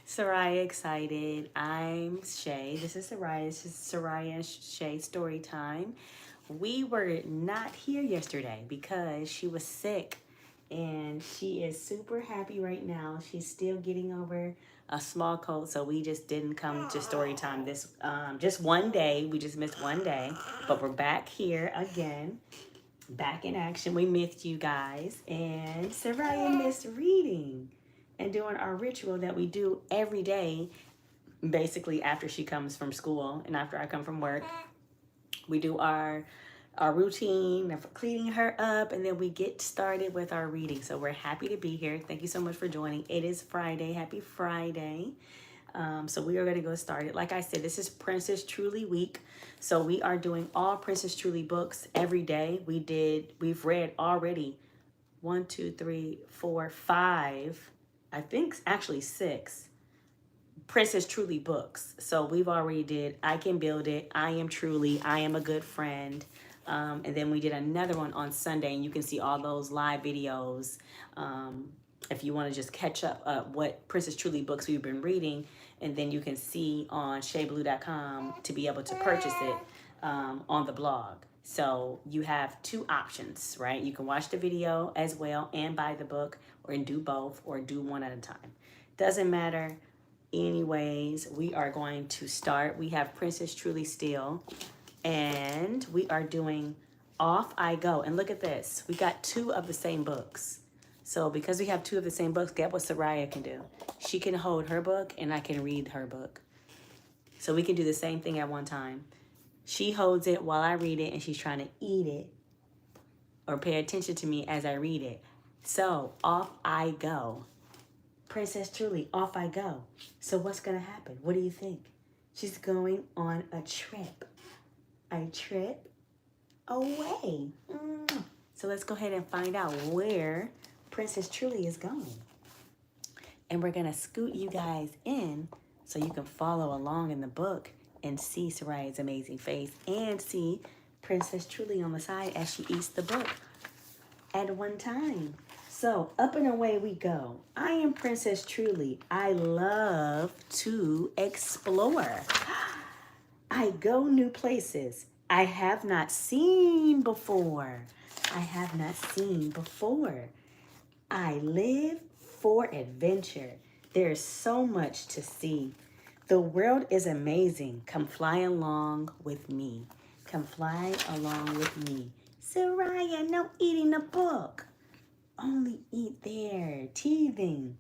Sariah excited. I'm Shay. This is Sariah. This is Sariah and Shay Storytime. We were not here yesterday because she was sick and she is super happy right now. She's still getting over a small cold, so we just didn't come to Storytime this just one day. We just missed one day, but we're back here again. Back in action. We missed you guys, and Sariah missed reading and doing our ritual that we do every day, basically after she comes from school and after I come from work. We do our routine of cleaning her up, and then we get started with our reading. So we're happy to be here. Thank you so much for joining. It is Friday. Happy Friday. So we are going to go started. Like I said, this is Princess Truly week. So we are doing all Princess Truly books every day. We've read already 1, 2, 3, 4, 5, I think actually 6 Princess Truly books. So we've already did I Can Build It, I Am Truly, I Am a Good Friend. And then we did another one on Sunday, and you can see all those live videos. If you want to just catch up what Princess Truly books we've been reading, and then you can see on shayblue.com to be able to purchase it on the blog. So you have two options, right? You can watch the video as well and buy the book, or do both, or do one at a time. Doesn't matter. Anyways, we are going to start. We have Princess Truly still, and we are doing Off I Go. And look at this. We got 2 of the same books. So because we have 2 of the same books, get what Sariah can do. She can hold her book and I can read her book. So we can do the same thing at one time. She holds it while I read it, and she's trying to eat it or pay attention to me as I read it. So off I go. Princess Truly, off I go. So what's going to happen? What do you think? She's going on a trip. A trip away. So let's go ahead and find out where Princess Truly is going. And we're going to scoot you guys in so you can follow along in the book and see Sariah's amazing face and see Princess Truly on the side as she eats the book at one time. So up and away we go. I am Princess Truly. I love to explore. I go new places I have not seen before. I have not seen before. I live for adventure. There's so much to see. The world is amazing. Come fly along with me. Come fly along with me. Sariah, no eating the book. Only eat there. Teething.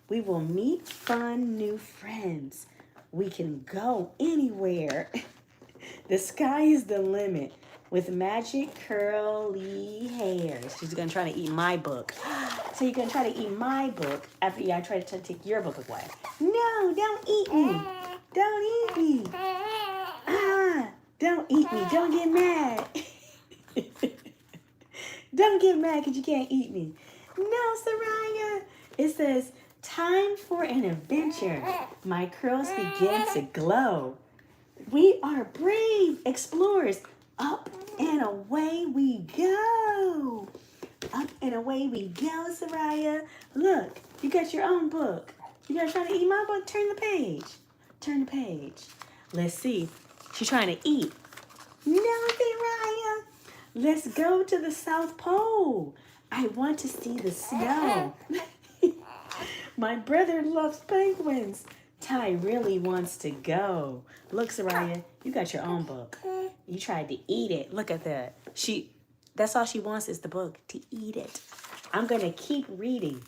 We will meet fun new friends. We can go anywhere. The sky is the limit with magic curly hair. She's going to try to eat my book. So you're going to try to eat my book after I try to take your book away. No, don't eat me. Don't eat me. Don't eat me. Don't get mad. Don't get mad because you can't eat me. No, Sariah. It says, time for an adventure. My curls begin to glow. We are brave explorers. Up and away we go. Up and away we go, Sariah. Look, you got your own book. You gonna try to eat my book? Turn the page. Turn the page. Let's see. She's trying to eat. No, Sariah. Let's go to the South Pole. I want to see the snow. My brother loves penguins. Ty really wants to go. Look, Sariah, you got your own book. You tried to eat it. Look at that. That's all she wants is the book, to eat it. I'm going to keep reading.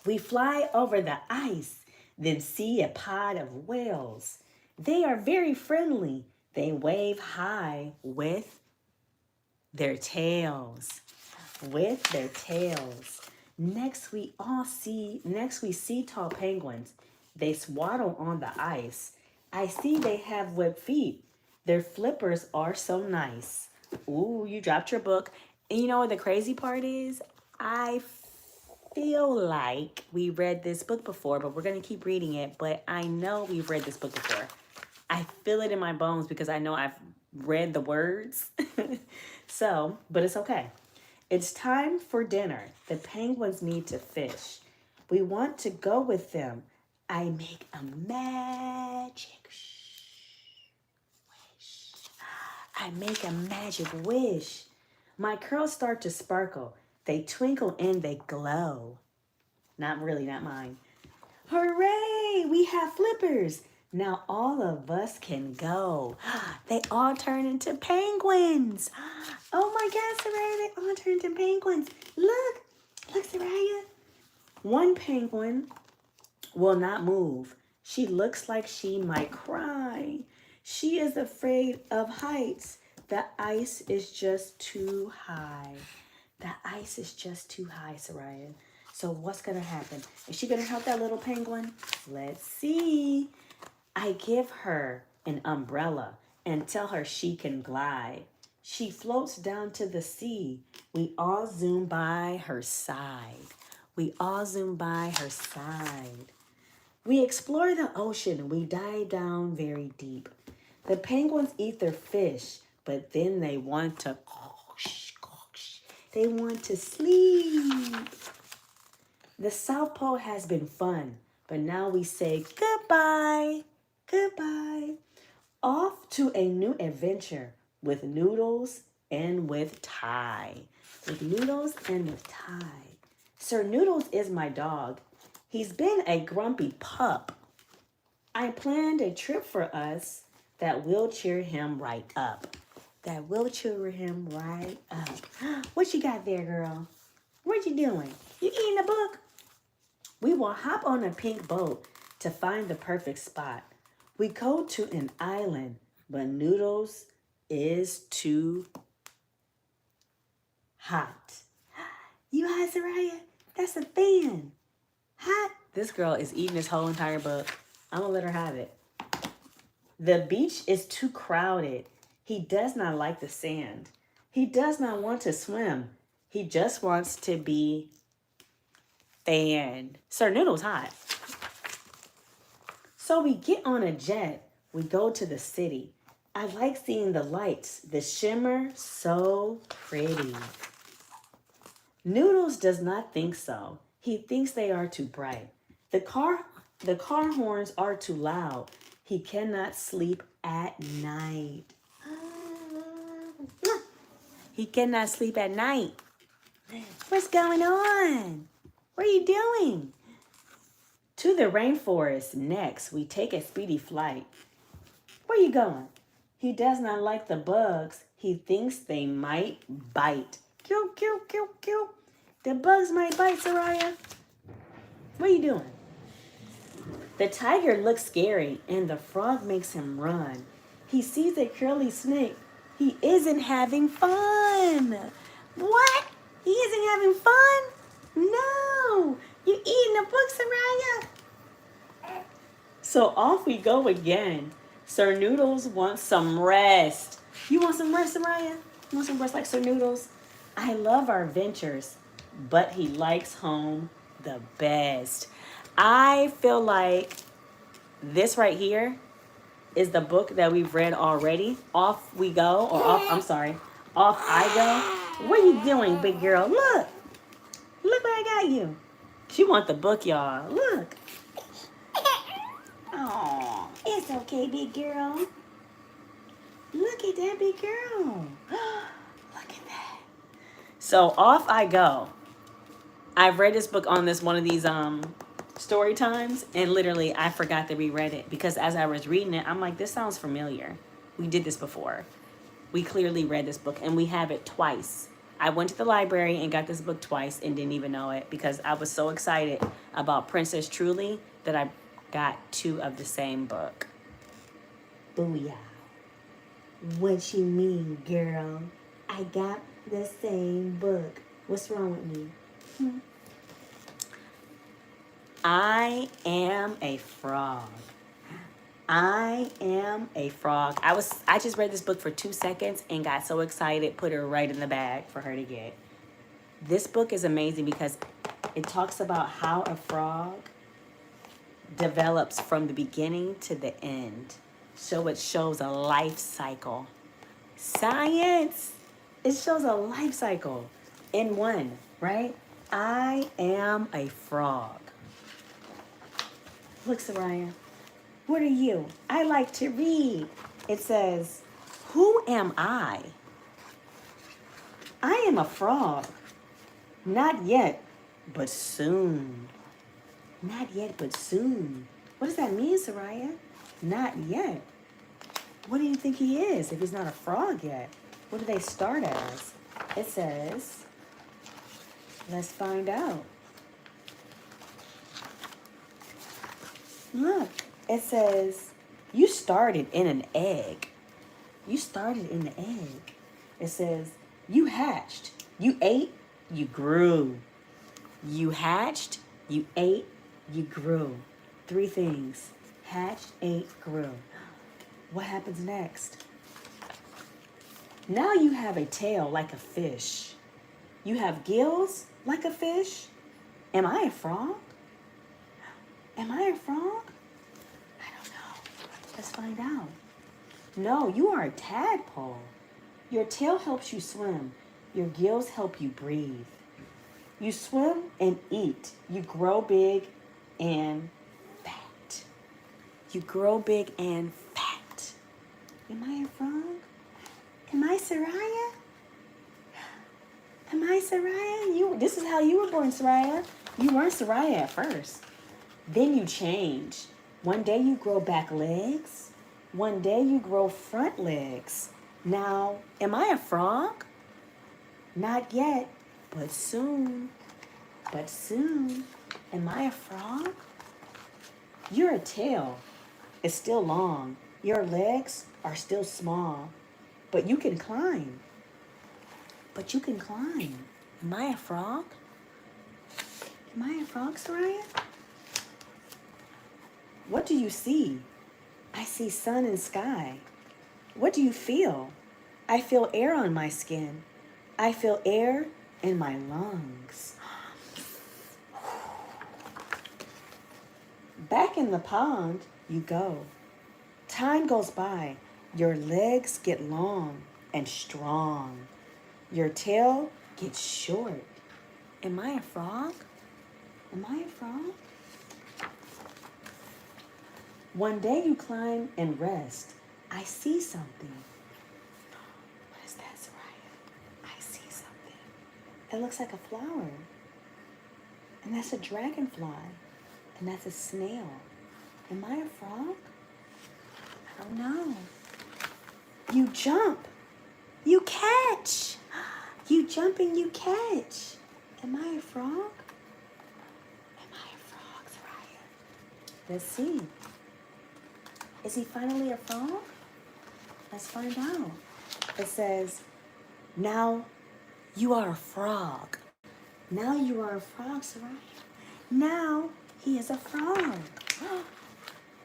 We fly over the ice, then see a pod of whales. They are very friendly. They wave high with their tails. With their tails. Next we see tall penguins. They swaddle on the ice. I see they have webbed feet. Their flippers are so nice. Ooh, you dropped your book. And you know what the crazy part is? I feel like we read this book before, but we're going to keep reading it. But I know we've read this book before. I feel it in my bones because I know I've read the words. So, but it's okay. It's time for dinner. The penguins need to fish. We want to go with them. I make a magic wish. I make a magic wish. My curls start to sparkle. They twinkle and they glow. Not really, not mine. Hooray! We have flippers. Now all of us can go. They all turn into penguins. Oh my God, Sariah, they all turn into penguins. Look, Sariah. One penguin will not move. She looks like she might cry. She is afraid of heights. The ice is just too high. The ice is just too high, Sariah. So what's going to happen? Is she going to help that little penguin? Let's see. I give her an umbrella and tell her she can glide. She floats down to the sea. We all zoom by her side. We all zoom by her side. We explore the ocean. We dive down very deep. The penguins eat their fish, but then they want to they want to sleep. The South Pole has been fun, but now we say goodbye, goodbye. Off to a new adventure with Noodles and with Ty. With Noodles and with Ty. Sir Noodles is my dog. He's been a grumpy pup. I planned a trip for us that will cheer him right up. That will cheer him right up. What you got there, girl? What you doing? You eating a book? We will hop on a pink boat to find the perfect spot. We go to an island, but Noodles is too hot. You hot, Sariah? That's a fan. Hot. This girl is eating this whole entire book. I'm gonna let her have it. The beach is too crowded. He does not like the sand. He does not want to swim. He just wants to be fanned. Sir Noodle's hot. So we get on a jet. We go to the city. I like seeing the lights, the shimmer, so pretty. Noodles does not think so. He thinks they are too bright. The car horns are too loud. He cannot sleep at night. He cannot sleep at night. What's going on? What are you doing? To the rainforest next, we take a speedy flight. Where are you going? He does not like the bugs. He thinks they might bite. Kill, kill, kill, kill. The bugs might bite, Sariah. What are you doing? The tiger looks scary, and the frog makes him run. He sees a curly snake. He isn't having fun. What? He isn't having fun? No. You eating a book, Sariah? So off we go again. Sir Noodles wants some rest. You want some rest, Sariah? You want some rest like Sir Noodles? I love our ventures, but he likes home the best. I feel like this right here is the book that we've read already. Off we go, or off I go. What are you doing, big girl? Look what I got you. She want the book, y'all. Look. Oh, it's okay, big girl. Look at that, big girl. Look at that. So off I go. I've read this book on one of these story times, and literally I forgot to reread it because as I was reading it, I'm like, this sounds familiar. We did this before. We clearly read this book, and we have it twice. I went to the library and got this book twice and didn't even know it because I was so excited about Princess Truly that I got two of the same book. Booyah. What you mean, girl? I got the same book. What's wrong with me? I am a frog. I am a frog. I just read this book for 2 seconds and got so excited, put her right in the bag for her to get. This book is amazing because it talks about how a frog develops from the beginning to the end. So it shows a life cycle. Science! It shows a life cycle in one, right? I am a frog. Look, Sariah. What are you? I like to read. It says, who am I? I am a frog. Not yet, but soon. Not yet, but soon. What does that mean, Sariah? Not yet. What do you think he is if he's not a frog yet? What do they start as? It says, let's find out. Look, it says, you started in an egg. You started in the egg. It says, you hatched. You ate, you grew. You hatched, you ate, you grew. 3 things. Hatched, ate, grew. What happens next? Now you have a tail like a fish. You have gills like a fish. Am I a frog? Am I a frog? I don't know. Let's find out. No, you are a tadpole. Your tail helps you swim. Your gills help you breathe. You swim and eat. You grow big and fat. You grow big and fat. Am I a frog? Am I Sariah? Am I Sariah? This is how you were born, Sariah. You weren't Sariah at first. Then you change. One day you grow back legs. One day you grow front legs. Now, am I a frog? Not yet, but soon. But soon. Am I a frog? You're a tail. It's still long. Your legs are still small. But you can climb. But you can climb. Am I a frog? Am I a frog, Sariah? What do you see? I see sun and sky. What do you feel? I feel air on my skin. I feel air in my lungs. Back in the pond you go. Time goes by. Your legs get long and strong. Your tail gets short. Am I a frog? Am I a frog? One day you climb and rest. I see something. What is that, Sariah? I see something. It looks like a flower. And that's a dragonfly. And that's a snail. Am I a frog? I don't know. You jump. You catch. You jump and you catch. Am I a frog? Am I a frog, Sariah? Let's see. Is he finally a frog? Let's find out. It says, now you are a frog. Now you are a frog, Sariah. Now he is a frog.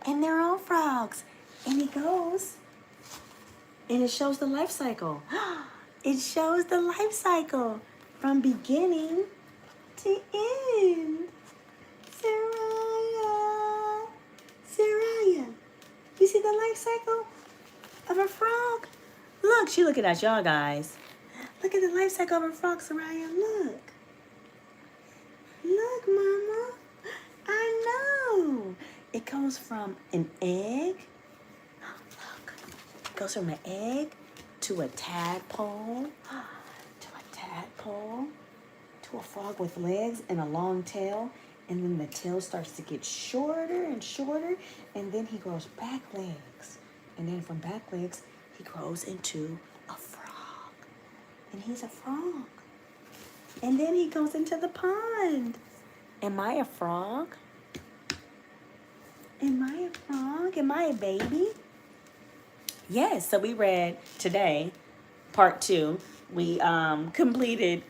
And they're all frogs. And he goes, and it shows the life cycle. It shows the life cycle from beginning to end. Sariah. Sariah. You see the life cycle of a frog? Look, she's looking at y'all guys. Look at the life cycle of a frog, Sariah. Look. Look, Mama. I know. It goes from an egg. Look. It goes from an egg to a tadpole. To a tadpole. To a frog with legs and a long tail. And then the tail starts to get shorter and shorter. And then he grows back legs. And then from back legs, he grows into a frog. And he's a frog. And then he goes into the pond. Am I a frog? Am I a frog? Am I a baby? Yes, so we read today, part 2. We completed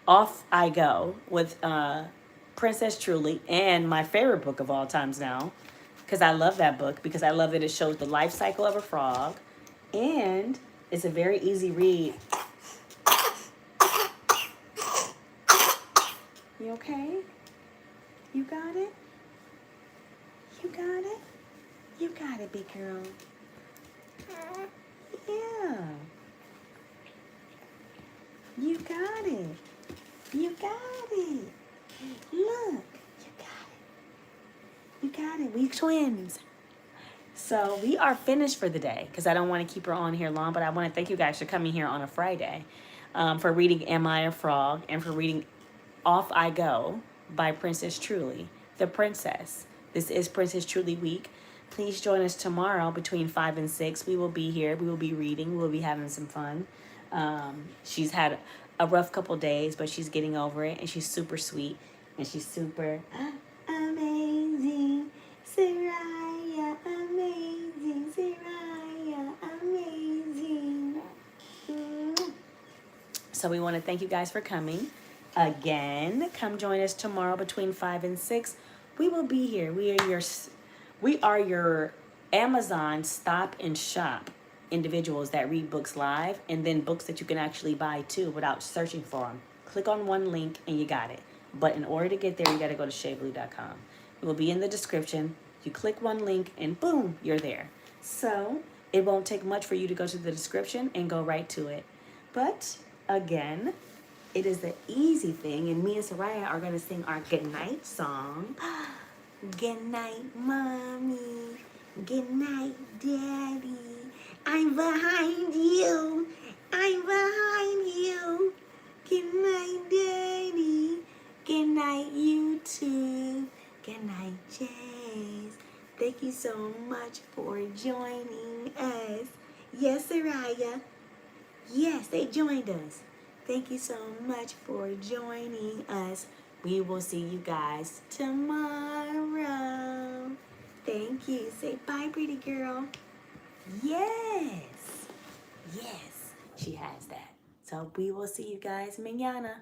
Off I Go with Princess Truly, and my favorite book of all times now, because I love that book, because I love that it shows the life cycle of a frog, and it's a very easy read. You okay? You got it? You got it? You got it, big girl. Yeah. You got it. You got it. Look, you got it. got it. We twins. So we are finished for the day because I don't want to keep her on here long, but I want to thank you guys for coming here on a Friday, for reading Am I a Frog, and for reading Off I Go by Princess Truly, the princess. This is Princess Truly Week. Please join us tomorrow between 5 and 6. We will be here. We will be reading. We'll be having some fun. She's had a rough couple days, but she's getting over it, and she's super sweet, and she's super amazing. Sariah, amazing. Sariah, amazing. So we want to thank you guys for coming. Again, come join us tomorrow between 5 and 6. We will be here. We are your Amazon stop and shop individuals that read books live, and then books that you can actually buy too without searching for them. Click on one link and you got it. But in order to get there, you got to go to shayblue.com. It will be in the description. You click one link and boom, you're there. So it won't take much for you to go to the description and go right to it. But again, it is the easy thing, and me and Sariah are going to sing our goodnight song. Good night, Mommy. Good night, Daddy. I'm behind you. I'm behind you. Good night, Daddy. Good night, YouTube. Good night, Jace. Thank you so much for joining us. Yes, Sariah. Yes, they joined us. Thank you so much for joining us. We will see you guys tomorrow. Thank you. Say bye, pretty girl. Yes. Yes, she has that. So we will see you guys mañana.